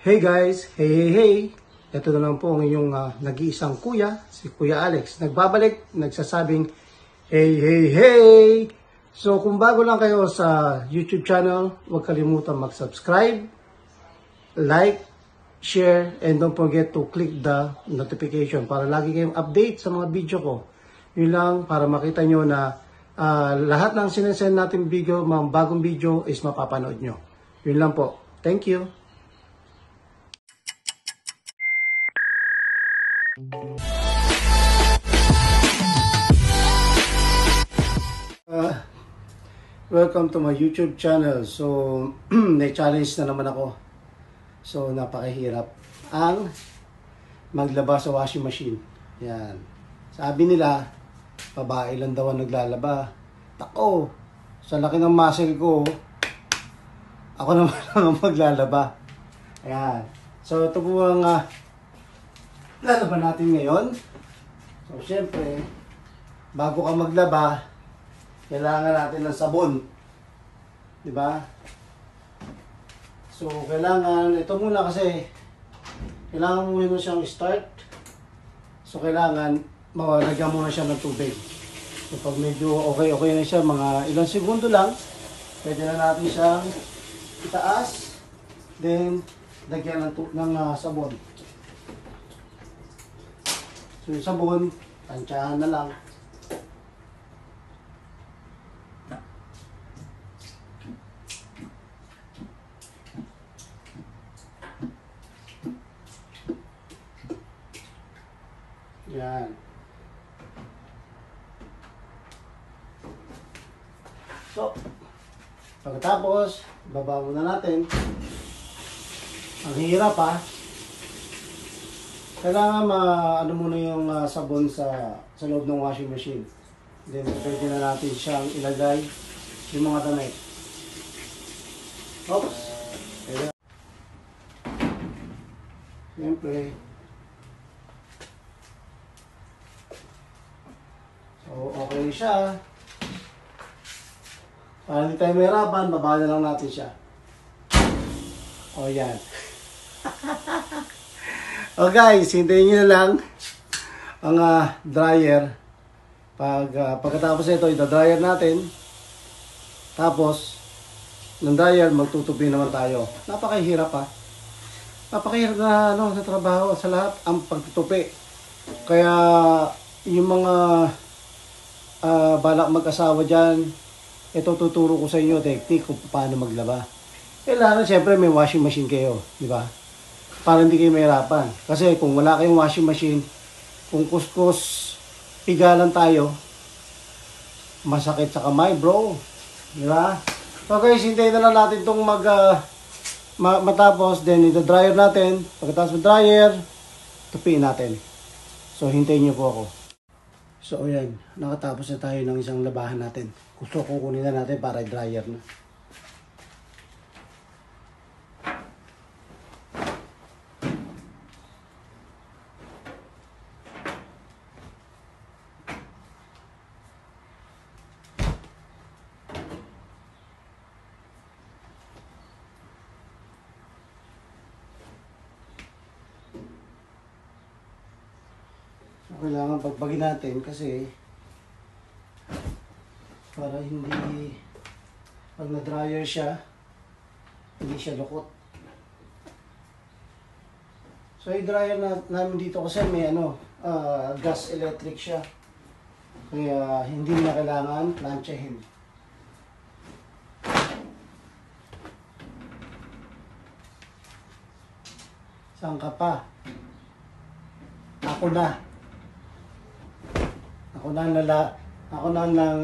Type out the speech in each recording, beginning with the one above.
Hey guys! Hey! Ito na lang po ang inyong nag-iisang kuya, si Kuya Alex. Nagbabalik, nagsasabing hey! So kung bago lang kayo sa YouTube channel, huwag kalimutan mag-subscribe, like, share, and don't forget to click the notification para lagi kayong update sa mga video ko. Yun lang, para makita nyo na lahat ng sinesend natin video, mga bagong video is mapapanood nyo. Yun lang po. Thank you! Welcome to my YouTube channel. So, na-challenge na naman ako. So, napakahirap ang maglaba sa washing machine. Yan. Sabi nila, babae lang daw ang naglalaba. Tako, sa laki ng muscle ko, ako naman ang maglalaba. Ayan. So, ito po ang lalaban natin ngayon. So, syempre, bago ka maglaba, kailangan natin ng sabon. Diba? So, kailangan, ito muna kasi, kailangan muna siyang start. So, kailangan, lagyan muna siya ng tubig. So, pag medyo okay na siya, mga ilang segundo lang, pwede na natin siyang itaas. Then, lagyan ng sabon. So, yung sabon, tansyahan na lang. Yan. So, pagkatapos, baba muna natin. Ang hirap kailangan ano muna yung sabon sa loob ng washing machine. Then, pwede na natin siyang ilagay yung mga damit. Oops! Siyempre. So, okay siya. Para hindi tayo mahirapan, baba na lang natin siya. O, yan. O guys, hintayin nyo na lang ang dryer. Pagkatapos ito, ita-dryer natin. Tapos, ng dryer, magtutupi naman tayo. Napakahirap Napakahirap na trabaho sa lahat ang pagtutupi. Kaya, yung mga balak mag-asawa dyan, ito tuturo ko sa inyo technique kung paano maglaba. Kailangan siyempre may washing machine kayo, di ba? Para hindi kayo mahirapan. Kasi kung wala kayong washing machine, kung kuskus, pigalan tayo, masakit sa kamay, bro. Di ba? So guys, hintayin na lang natin itong matapos, then ito-dryer natin. Pagkatapos mag-dryer, tupiin natin. So hintayin nyo po ako. So ayan, nakatapos na tayo ng isang labahan natin. Gusto kukunin na natin para i-dryer na. So, kailangan pagbagin natin kasi para hindi pag na-dryer siya, hindi siya lukot. So, i-dryer namin dito kasi may gas electric siya. Kaya hindi na kailangan planchahin. Saan ka pa? Ako na ng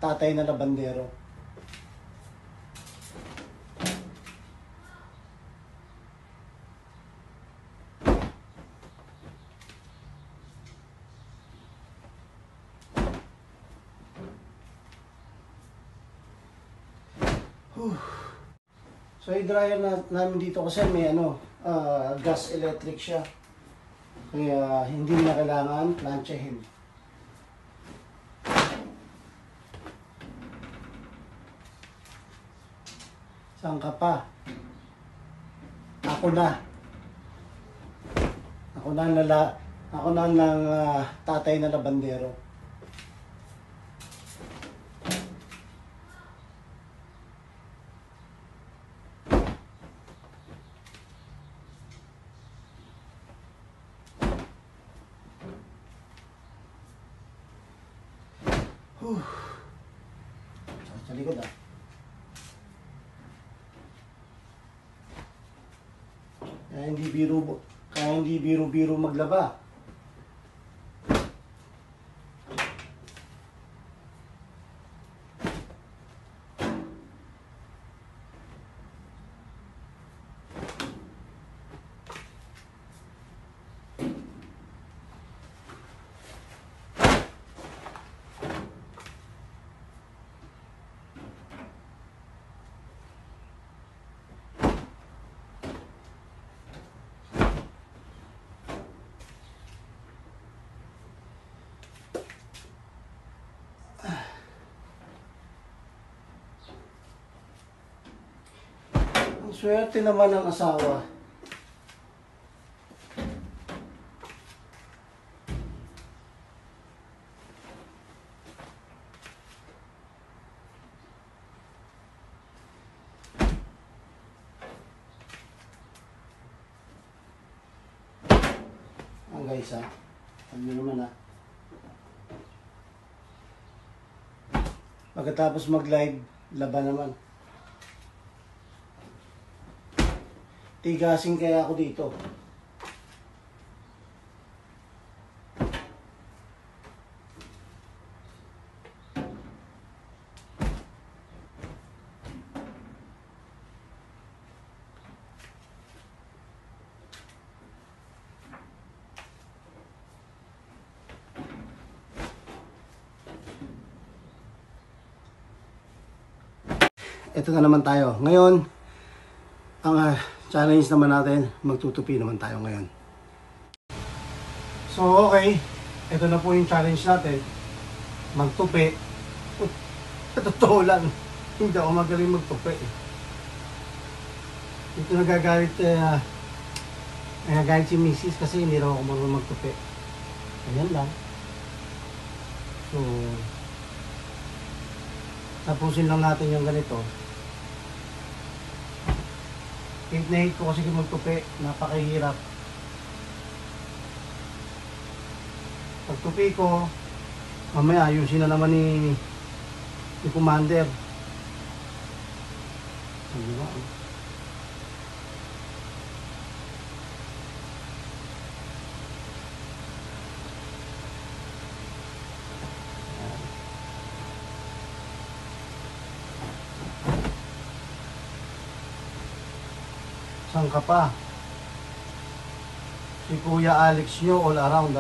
tatay na labandero. So i-dryer namin dito kasi may gas electric siya. Kaya hindi na kailangan planchahin. Saan ka pa? Ako na. Ako na ng tatay na labandero. Sa likod Kaya hindi biro-biro maglaba. Ang swerte naman ng asawa. Ang guys ano naman pagkatapos mag-live, laban naman. Tigasin kaya ako dito. Ito na naman tayo. Ngayon, ang challenge naman natin, magtutupi naman tayo ngayon. So, okay. Ito na po yung challenge natin. Magtupi. Totoo lang. Hindi ako magaling magtupi. Ito nagagalit si Mrs. kasi hindi raw ako marunong magtupi. Ayan lang. So, tapusin lang natin yung ganito. Hate na hate ko kasi magtupi. Napakahirap. Pagtupi ko, mamaya ayusin na naman ni Commander. Ano ba? Saan ka pa? Si Kuya Alex nyo all around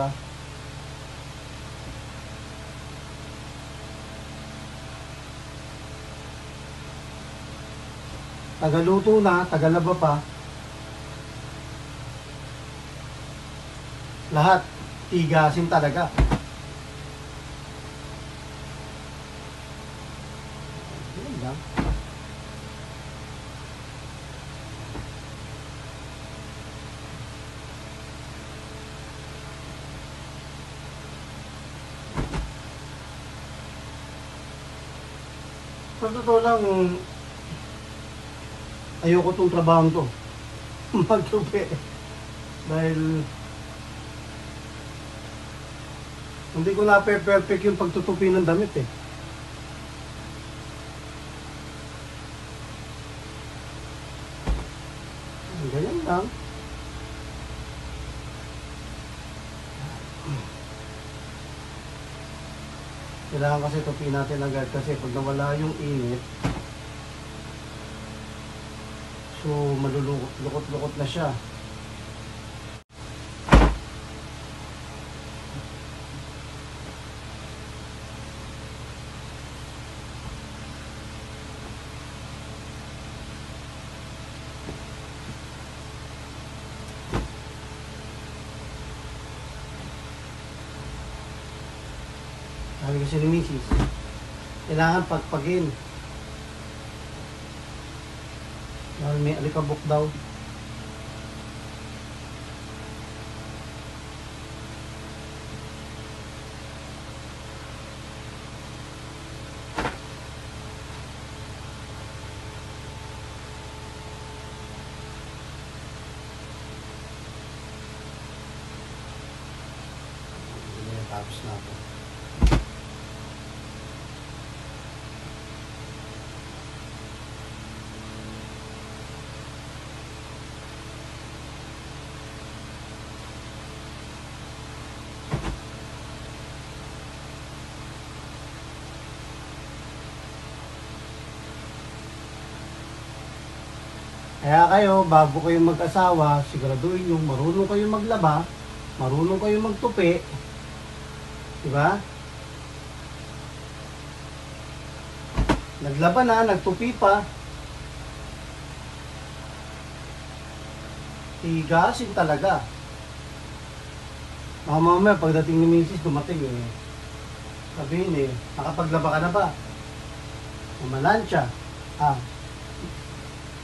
Tagaluto na, tagalaba pa. Lahat, tigasin talaga. Yan lang. Sa totoo lang, ayoko tong trabaho to. Magtupi. Dahil hindi ko na perfect yung pagtutupi ng damit Ganyan lang. Kailangan kasi tupi natin agad kasi pag nawala yung init, so malulukot-lukot na siya. Sabi kasi ni Mrs. kailangan pagpagin. Dahil may alikabok daw. Tapos na ako. Kaya kayo, bago kayo mag-asawa, siguraduhin yung marunong kayo maglaba, marunong kayo magtupi, di ba? Naglaba na, nagtupi pa, higasin talaga. Mamaya pagdating ni Mrs. dumating sabihin nakapaglaba ka na ba? Mamalansya.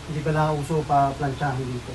Hindi pa nauso pa plansyahin dito.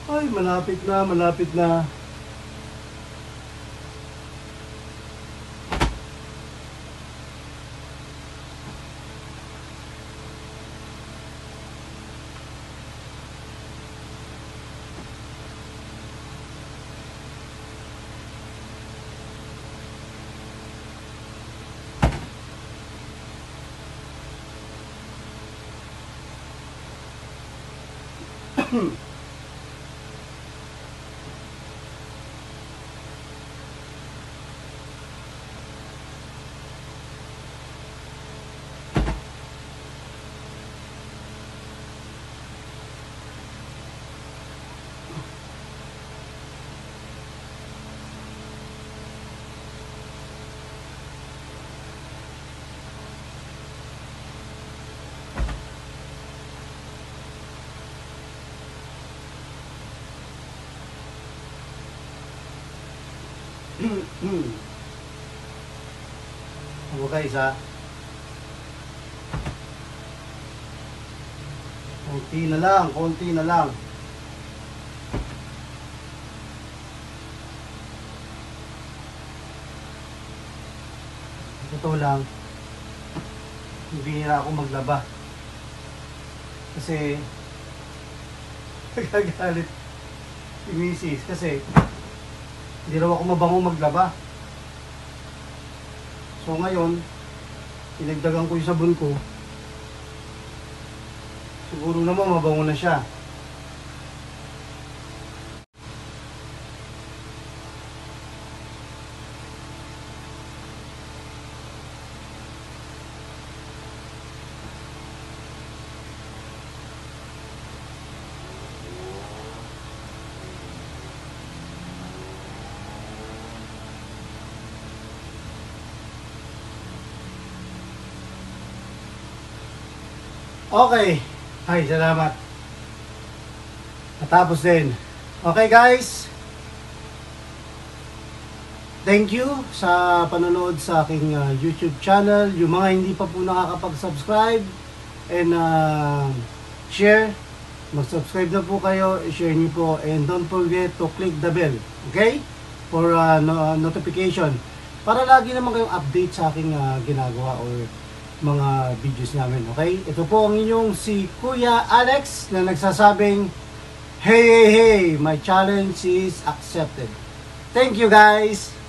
Ay, malapit na, malapit na. Ano guys konti na lang, konti na lang. Ito lang, hindi na ako maglaba kasi nagagalit si Mrs. kasi hindi raw ako mabango maglaba. So ngayon, pinagdagan ko yung sabon ko. Siguro naman mabango na siya. Okay. Ay, salamat. Natapos din. Okay guys. Thank you sa panonood sa aking YouTube channel. Yung mga hindi pa po nakakapag-subscribe and share, mag-subscribe na po kayo, share niyo po, and don't forget to click the bell, okay? For notification. para lagi naman kayong update sa aking ginagawa or mga videos namin, okay? Ito po ang inyong si Kuya Alex na nagsasabing, hey, hey, hey, my challenge is accepted. Thank you guys!